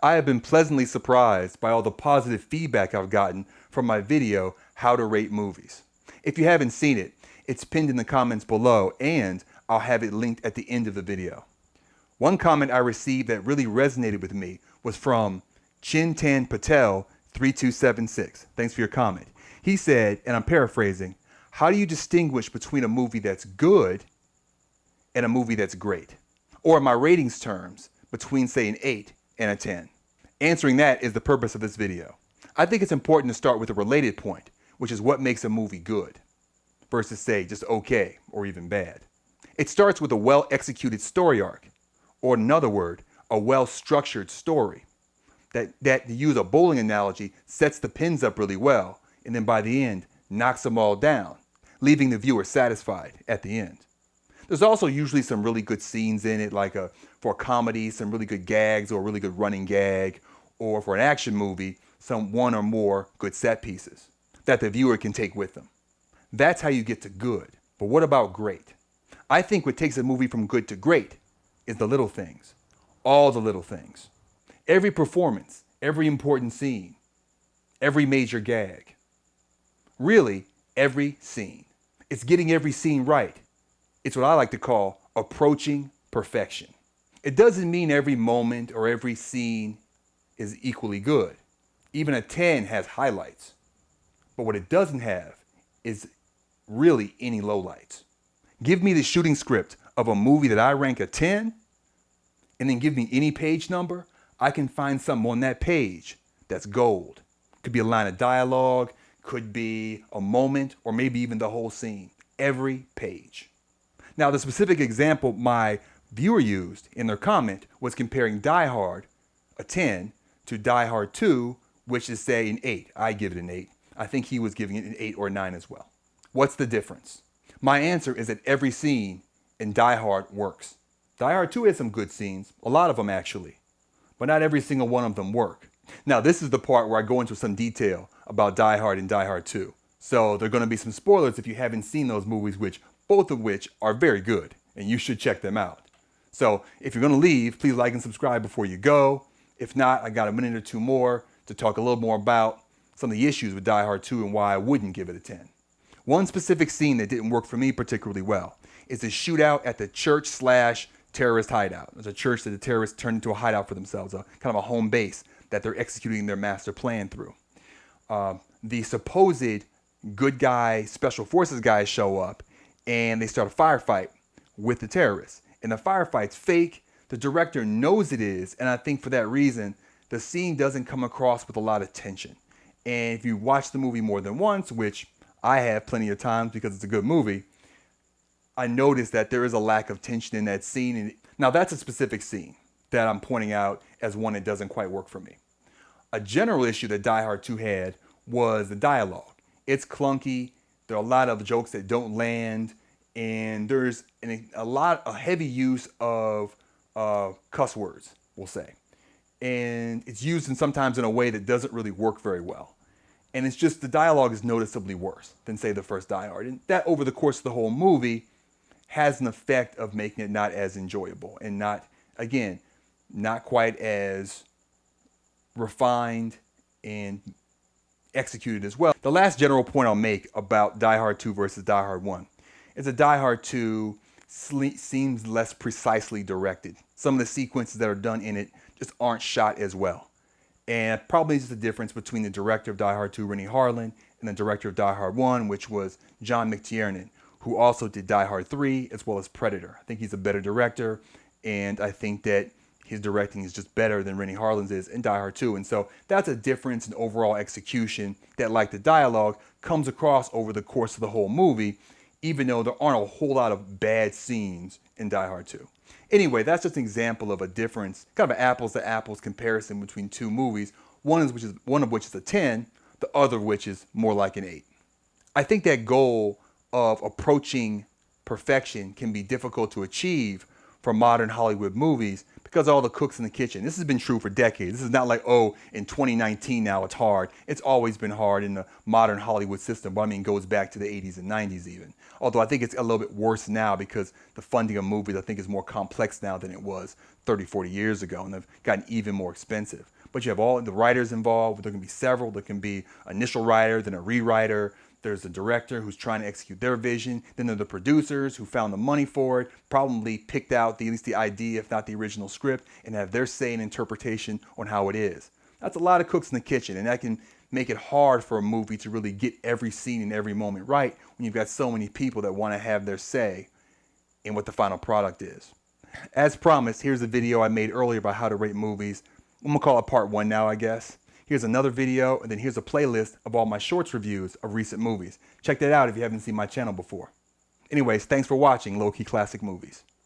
I have been pleasantly surprised by all the positive feedback I've gotten from my video, How to Rate Movies. If you haven't seen it, it's pinned in the comments below and I'll have it linked at the end of the video. One comment I received that really resonated with me was from Chintan Patel 3276. Thanks for your comment. He said, and I'm paraphrasing, how do you distinguish between a movie that's good and a movie that's great? Or in my ratings terms, between say an 8 and a 10. Answering that is the purpose of this video. I think it's important to start with a related point, which is what makes a movie good versus say just okay or even bad. It starts with a well-executed story arc, or in another word, a well-structured story that, to use a bowling analogy, sets the pins up really well and then by the end knocks them all down, leaving the viewer satisfied at the end. There's also usually some really good scenes in it, like for a comedy, some really good gags or a really good running gag, or for an action movie, some one or more good set pieces that the viewer can take with them. That's how you get to good. But what about great? I think what takes a movie from good to great is the little things, all the little things. Every performance, every important scene, every major gag. Really, every scene. It's getting every scene right. It's what I like to call approaching perfection. It doesn't mean every moment or every scene is equally good. Even a 10 has highlights. But what it doesn't have is really any lowlights. Give me the shooting script of a movie that I rank a 10, and then give me any page number, I can find something on that page that's gold. Could be a line of dialogue, could be a moment, or maybe even the whole scene. Every page. Now, the specific example my viewer used in their comment was comparing Die Hard, a 10, to Die Hard 2, which is, say, an 8. I give it an 8. I think he was giving it an 8 or 9 as well. What's the difference? My answer is that every scene in Die Hard works. Die Hard 2 has some good scenes, a lot of them actually, but not every single one of them work. Now, this is the part where I go into some detail about Die Hard and Die Hard 2. So there are going to be some spoilers if you haven't seen those movies, both of which are very good, and you should check them out. So if you're going to leave, please like and subscribe before you go. If not, I got a minute or two more to talk a little more about some of the issues with Die Hard 2 and why I wouldn't give it a 10. One specific scene that didn't work for me particularly well is the shootout at the church/terrorist hideout. There's a church that the terrorists turned into a hideout for themselves, a kind of a home base that they're executing their master plan through. The supposed good guy, special forces guys show up and they start a firefight with the terrorists. And the firefight's fake. The director knows it is, and I think for that reason, the scene doesn't come across with a lot of tension. And if you watch the movie more than once, which I have plenty of times because it's a good movie, I noticed that there is a lack of tension in that scene. And now that's a specific scene that I'm pointing out as one that doesn't quite work for me. A general issue that Die Hard 2 had was the dialogue. It's clunky. There are a lot of jokes that don't land, and there's a heavy use of cuss words, we'll say. And it's used sometimes in a way that doesn't really work very well. And it's just the dialogue is noticeably worse than, say, the first Die Hard. And that over the course of the whole movie has an effect of making it not as enjoyable and not quite as refined and executed as well. The last general point I'll make about Die Hard 2 versus Die Hard 1 is that Die Hard 2 seems less precisely directed. Some of the sequences that are done in it just aren't shot as well. And probably it's the difference between the director of Die Hard 2, Rennie Harlin, and the director of Die Hard 1, which was John McTiernan, who also did Die Hard 3 as well as Predator. I think he's a better director, and I think that his directing is just better than Rennie Harlin's is in Die Hard 2. And so that's a difference in overall execution that, like the dialogue, comes across over the course of the whole movie, even though there aren't a whole lot of bad scenes in Die Hard 2. Anyway, that's just an example of a difference, kind of an apples to apples comparison between two movies, one of which is a 10, the other of which is more like an 8. I think that goal of approaching perfection can be difficult to achieve for modern Hollywood movies because of all the cooks in the kitchen. This has been true for decades. This is not like, oh, in 2019 now it's hard. It's always been hard in the modern Hollywood system, but I mean, it goes back to the 80s and 90s even. Although I think it's a little bit worse now because the funding of movies, I think, is more complex now than it was 30, 40 years ago, and they've gotten even more expensive. But you have all the writers involved. There can be several. There can be initial writer, then a rewriter. There's the director who's trying to execute their vision. Then there are the producers who found the money for it, probably picked out at least the idea, if not the original script, and have their say and interpretation on how it is. That's a lot of cooks in the kitchen, and that can make it hard for a movie to really get every scene and every moment right when you've got so many people that want to have their say in what the final product is. As promised, here's a video I made earlier about how to rate movies. I'm gonna call it part 1 now, I guess. Here's another video, and then here's a playlist of all my shorts reviews of recent movies. Check that out if you haven't seen my channel before. Anyways, thanks for watching Low Key Classic Movies.